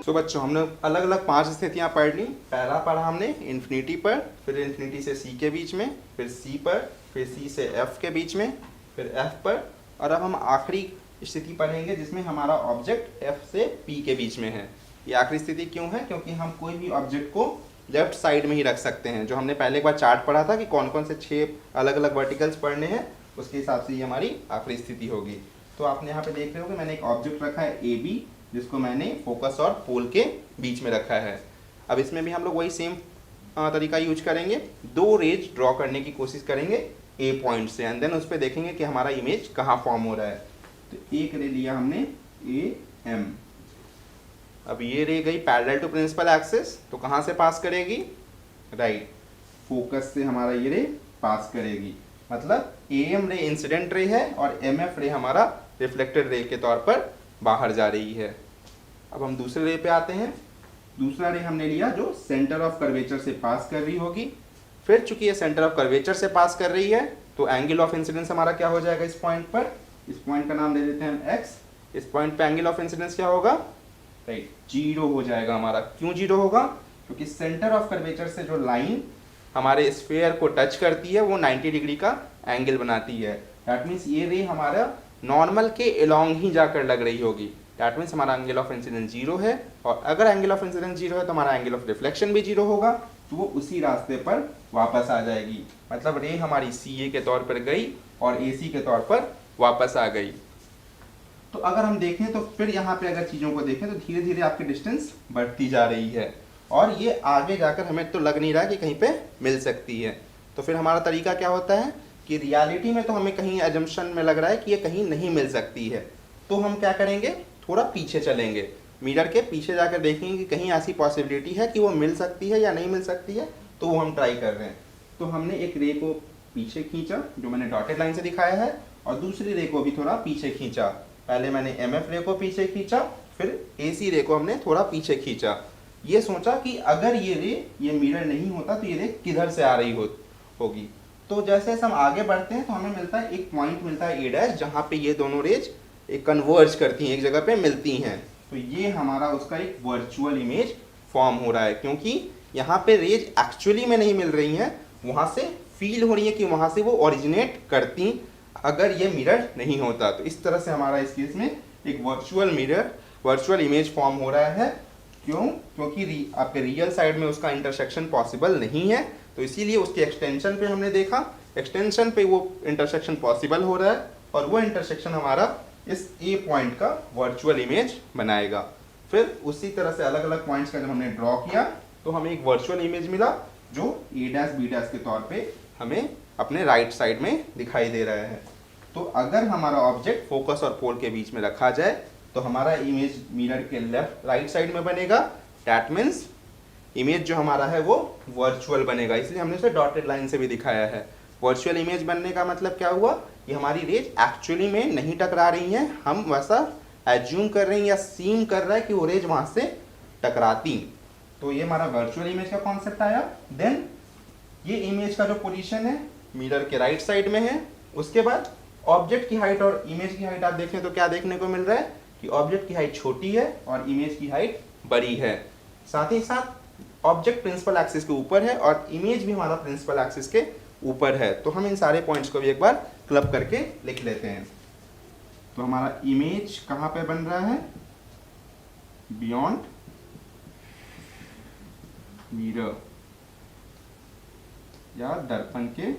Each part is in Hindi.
तो बच्चों हमने अलग अलग 5 स्थितियां पढ़ ली। पहला पढ़ा हमने इन्फिनिटी पर, फिर इन्फिनिटी से सी के बीच में, फिर सी पर, फिर सी से एफ के बीच में, फिर एफ पर, और अब हम आखिरी स्थिति पढ़ेंगे जिसमें हमारा ऑब्जेक्ट एफ से पी के बीच में है। ये आखिरी स्थिति क्यों है? क्योंकि हम कोई भी ऑब्जेक्ट को लेफ्ट साइड में ही रख सकते हैं। जो हमने पहले एक बार चार्ट पढ़ा था कि कौन कौन से 6 अलग अलग वर्टिकल्स पढ़ने हैं, उसके हिसाब से ये हमारी आखिरी स्थिति होगी। तो आपने यहाँ पे देख रहे हो कि मैंने एक ऑब्जेक्ट रखा है ए बी, जिसको मैंने फोकस और पोल के बीच में रखा है। अब इसमें भी हम लोग वही सेम तरीका यूज करेंगे। 2 रेज ड्रॉ करने की कोशिश करेंगे ए पॉइंट से, एंड देन उस पर देखेंगे कि हमारा इमेज कहाँ फॉर्म हो रहा है। तो एक रे लिया हमने ए एम। अब ये रे गई पैरेलल टू प्रिंसिपल एक्सिस, तो कहाँ से पास करेगी? राइट, फोकस से हमारा ये रे पास करेगी। मतलब A M ray incident ray है और एम एफ रे हमारा रिफ्लेक्टेड रे के तौर पर बाहर जा रही है। अब हम दूसरे रे पे आते हैं। दूसरा रे हमने लिया जो सेंटर ऑफ कर्वेचर से पास कर रही होगी। फिर चूंकि ये सेंटर ऑफ कर्वेचर से पास कर रही है, तो एंगल ऑफ इंसिडेंस हमारा क्या हो जाएगा इस पॉइंट पर? इस पॉइंट का नाम दे देते हैं हम एक्स। इस पॉइंट पे एंगल ऑफ इंसिडेंस क्या होगा? राइट, 0 हो जाएगा हमारा। क्यों 0 होगा? क्योंकि सेंटर ऑफ कर्वेचर से जो लाइन हमारे स्फीयर को टच करती है वो 90 डिग्री का एंगल बनाती है। दैट मीन्स ये रे हमारा नॉर्मल के अलोंग ही जाकर लग रही होगी। दैट मीन्स हमारा एंगल ऑफ इंसिडेंस 0 है, और अगर एंगल ऑफ इंसिडेंस 0 है तो हमारा एंगल ऑफ रिफ्लेक्शन भी 0 होगा, तो वो उसी रास्ते पर वापस आ जाएगी। मतलब रे हमारी सी ए के तौर पर गई और ए सी के तौर पर वापस आ गई। तो अगर हम देखें तो फिर यहाँ पे अगर चीज़ों को देखें तो धीरे धीरे आपकी डिस्टेंस बढ़ती जा रही है, और ये आगे जाकर हमें तो लग नहीं रहा कि कहीं पे मिल सकती है। तो फिर हमारा तरीका क्या होता है कि रियलिटी में तो हमें कहीं एजम्पशन में लग रहा है कि ये कहीं नहीं मिल सकती है, तो हम क्या करेंगे, थोड़ा पीछे चलेंगे, मिरर के पीछे जाकर देखेंगे कि कहीं ऐसी पॉसिबिलिटी है कि वो मिल सकती है या नहीं मिल सकती है, तो वो हम ट्राई कर रहे हैं। तो हमने एक रे को पीछे खींचा जो मैंने डॉटेड लाइन से दिखाया है, और दूसरी रे को भी थोड़ा पीछे खींचा। पहले मैंने एम एफ रे को पीछे खींचा, फिर ए सी रे को हमने थोड़ा पीछे खींचा। ये सोचा कि अगर ये रे ये मिरर नहीं होता तो ये रे किधर से आ रही होगी। तो जैसे हम आगे बढ़ते हैं तो हमें मिलता है एक पॉइंट मिलता है ए डैश, जहाँ पे ये दोनों रेज एक कन्वर्ज करती हैं, एक जगह पे मिलती हैं। तो ये हमारा उसका एक वर्चुअल इमेज फॉर्म हो रहा है, क्योंकि यहाँ पे रेज एक्चुअली में नहीं मिल रही हैं, वहाँ से फील हो रही है कि वहाँ से वो ओरिजिनेट करती अगर ये मिरर नहीं होता। तो इस तरह से हमारा इस केस में एक वर्चुअल इमेज फॉर्म हो रहा है। क्यों? क्योंकि आपके रियल साइड में उसका इंटरसेक्शन पॉसिबल नहीं है, तो इसीलिए उसके एक्सटेंशन पे हमने देखा, एक्सटेंशन पे वो इंटरसेक्शन पॉसिबल हो रहा है, और वो इंटरसेक्शन हमारा इस ए पॉइंट का वर्चुअल इमेज बनाएगा। फिर उसी तरह से अलग अलग पॉइंट्स का जब हमने ड्रॉ किया तो हमें एक वर्चुअल इमेज मिला जो ए डैश बी डैश के तौर पे हमें अपने राइट साइड में दिखाई दे रहा है। तो अगर हमारा ऑब्जेक्ट फोकस और पोल के बीच में रखा जाए तो हमारा इमेज मिरर के लेफ्ट राइट साइड में बनेगा। दैट मीन्स इमेज जो हमारा है वो वर्चुअल बनेगा, इसलिए हमने उसे डॉटेड लाइन से भी दिखाया है। वर्चुअल इमेज बनने का मतलब क्या हुआ कि हमारी रेज एक्चुअली में नहीं टकरा रही हैं, हम वैसा एज्यूम कर रहे हैं या सीम कर रहा है कि वो रेज वहाँ से टकराती। तो ये हमारा वर्चुअल इमेज का कॉन्सेप्ट आया। देन ये इमेज का जो पोजीशन है मिरर के राइट साइड में है। उसके बाद ऑब्जेक्ट की हाइट और इमेज की हाइट आप देखें तो क्या देखने को मिल रहा है कि ऑब्जेक्ट की हाइट छोटी है और इमेज की हाइट बड़ी है। साथ ही साथ ऑब्जेक्ट प्रिंसिपल एक्सिस के ऊपर है और इमेज भी हमारा प्रिंसिपल एक्सिस के ऊपर है। तो हम इन सारे पॉइंट्स को भी एक बार क्लब करके लिख लेते हैं। तो हमारा इमेज कहाँ पे बन रहा है? बियॉन्ड मिरर या दर्पण के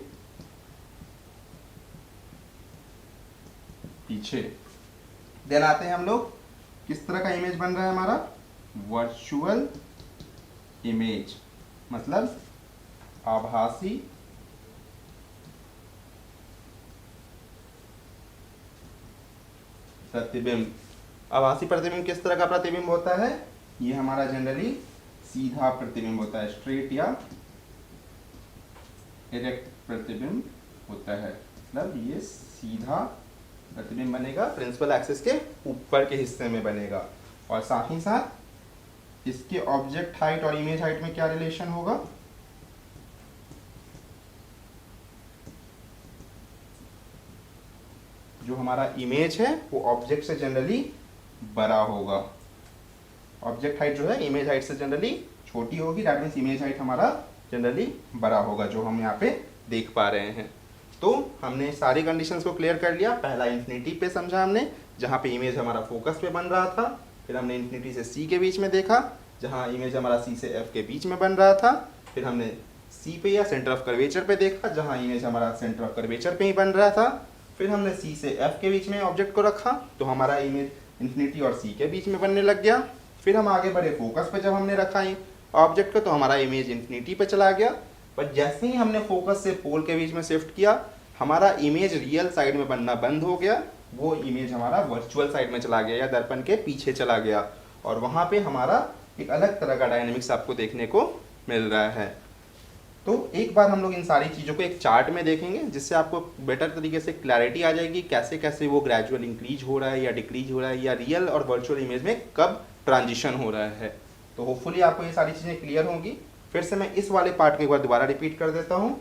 पीछे। देन आते हैं हम लोग, किस तरह का इमेज बन रहा है हमारा? वर्चुअल इमेज, मतलब आभासी प्रतिबिंब। आभासी प्रतिबिंब किस तरह का प्रतिबिंब होता है? ये हमारा जनरली सीधा प्रतिबिंब होता है, स्ट्रेट या डायरेक्ट प्रतिबिंब होता है। मतलब ये सीधा प्रतिबिंब बनेगा, प्रिंसिपल एक्सिस के ऊपर के हिस्से में बनेगा। और साथ ही साथ इसके ऑब्जेक्ट हाइट और इमेज हाइट में क्या रिलेशन होगा? जो हमारा इमेज है वो ऑब्जेक्ट से जनरली बड़ा होगा, ऑब्जेक्ट हाइट जो है इमेज हाइट से जनरली छोटी होगी, दैट मीन्स इमेज हाइट हमारा जनरली बड़ा होगा, जो हम यहाँ पे देख पा रहे हैं। तो हमने सारी कंडीशंस को क्लियर कर लिया। पहला इन्फिनिटी पे समझा हमने, जहाँ पे इमेज हमारा फोकस पे बन रहा था। फिर हमने इन्फिनिटी से सी के बीच में देखा, जहाँ इमेज हमारा सी से एफ के बीच में बन रहा था। फिर हमने सी पे या सेंटर ऑफ कर्वेचर पे देखा, जहाँ इमेज हमारा सेंटर ऑफ कर्वेचर पे ही बन रहा था। फिर हमने सी से एफ के बीच में ऑब्जेक्ट को रखा, तो हमारा इमेज इन्फिनिटी और सी के बीच में बनने लग गया। फिर हम आगे बढ़े फोकस पे, जब हमने रखा ऑब्जेक्ट को तो हमारा इमेज इन्फिनिटी पे चला गया। पर जैसे ही हमने फोकस से पोल के बीच में शिफ्ट किया, हमारा इमेज रियल साइड में बनना बंद हो गया, वो इमेज हमारा वर्चुअल साइड में चला गया या दर्पण के पीछे चला गया, और वहाँ पे हमारा एक अलग तरह का डायनेमिक्स आपको देखने को मिल रहा है। तो एक बार हम लोग इन सारी चीज़ों को एक चार्ट में देखेंगे, जिससे आपको बेटर तरीके से क्लैरिटी आ जाएगी कैसे कैसे वो ग्रेजुअल इंक्रीज हो रहा है या डिक्रीज हो रहा है, या रियल और वर्चुअल इमेज में कब ट्रांजिशन हो रहा है। तो होपफुली आपको ये सारी चीज़ें क्लियर होंगी। फिर से मैं इस वाले पार्ट को एक बार दोबारा रिपीट कर देता हूँ।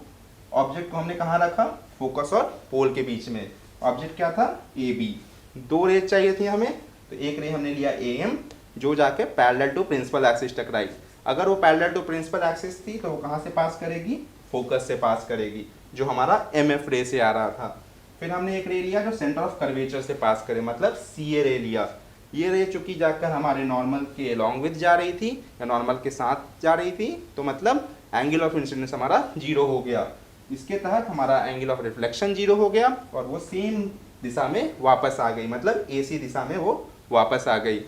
ऑब्जेक्ट को हमने कहाँ रखा? फोकस और पोल के बीच में। ऑब्जेक्ट क्या था? A B. दो रेज चाहिए थी हमें, तो एक रे हमने लिया ए एम, जो जाके पैरेलल टू प्रिंसिपल एक्सिस टकराई। अगर वो पैरेलल टू प्रिंसिपल एक्सिस थी तो वो कहाँ से पास करेगी? फोकस से पास करेगी, जो हमारा एम एफ रे से आ रहा था। फिर हमने एक रे लिया जो सेंटर ऑफ कर्वेचर से पास करे, मतलब सी ए रे लिया। ये रे चूंकि जाकर हमारे नॉर्मल के अलॉन्ग विद जा रही थी या नॉर्मल के साथ जा रही थी, तो मतलब एंगल ऑफ इंसिडेंस हमारा 0 हो गया। इसके तहत हमारा एंगल ऑफ रिफ्लेक्शन 0 हो गया और वो सेम दिशा में वापस आ गई, मतलब AC दिशा में वो वापस आ गई।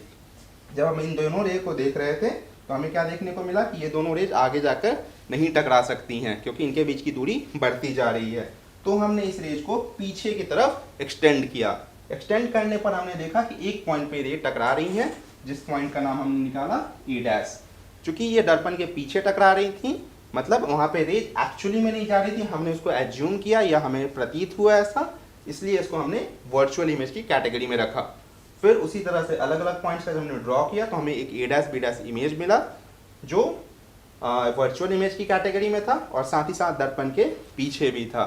जब हम इन दोनों रे को देख रहे थे तो हमें क्या देखने को मिला कि ये दोनों रेज आगे जाकर नहीं टकरा सकती हैं, क्योंकि इनके बीच की दूरी बढ़ती जा रही है। तो हमने इस रेज को पीछे की तरफ एक्सटेंड किया। एक्सटेंड करने पर हमने देखा कि एक पॉइंट पे रे टकरा रही हैं, जिस पॉइंट का नाम हमने निकाला ए डैश। चूंकि ये दर्पण के पीछे टकरा रही थी, मतलब वहाँ पे रेज एक्चुअली में नहीं जा रही थी, हमने उसको एज्यूम किया या हमें प्रतीत हुआ ऐसा, इसलिए इसको हमने वर्चुअल इमेज की कैटेगरी में रखा। फिर उसी तरह से अलग अलग पॉइंट्स का जब हमने ड्रॉ किया तो हमें एक ए डैश बी डैश इमेज मिला, जो वर्चुअल इमेज की कैटेगरी में था और साथ ही साथ दर्पण के पीछे भी था।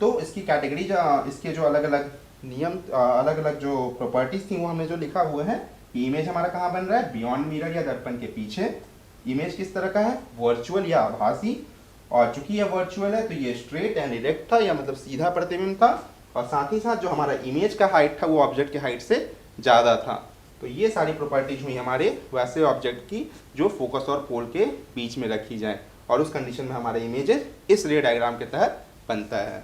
तो इसकी कैटेगरी इसके जो अलग अलग नियम, अलग अलग जो प्रॉपर्टीज थी वो हमने जो लिखा हुआ है। इमेज हमारा कहाँ बन रहा है? बियॉन्ड मिरर या दर्पण के पीछे। इमेज किस तरह का है? वर्चुअल या आभासी। और चूंकि यह वर्चुअल है तो ये स्ट्रेट एंड डायरेक्ट था, या मतलब सीधा प्रतिबिंब था, और साथ ही साथ जो हमारा इमेज का हाइट था वो ऑब्जेक्ट के हाइट से ज़्यादा था। तो ये सारी प्रॉपर्टीज हुई हमारे वैसे ऑब्जेक्ट की जो फोकस और पोल के बीच में रखी जाए, और उस कंडीशन में हमारा इमेज इस रे डायग्राम के तहत बनता है।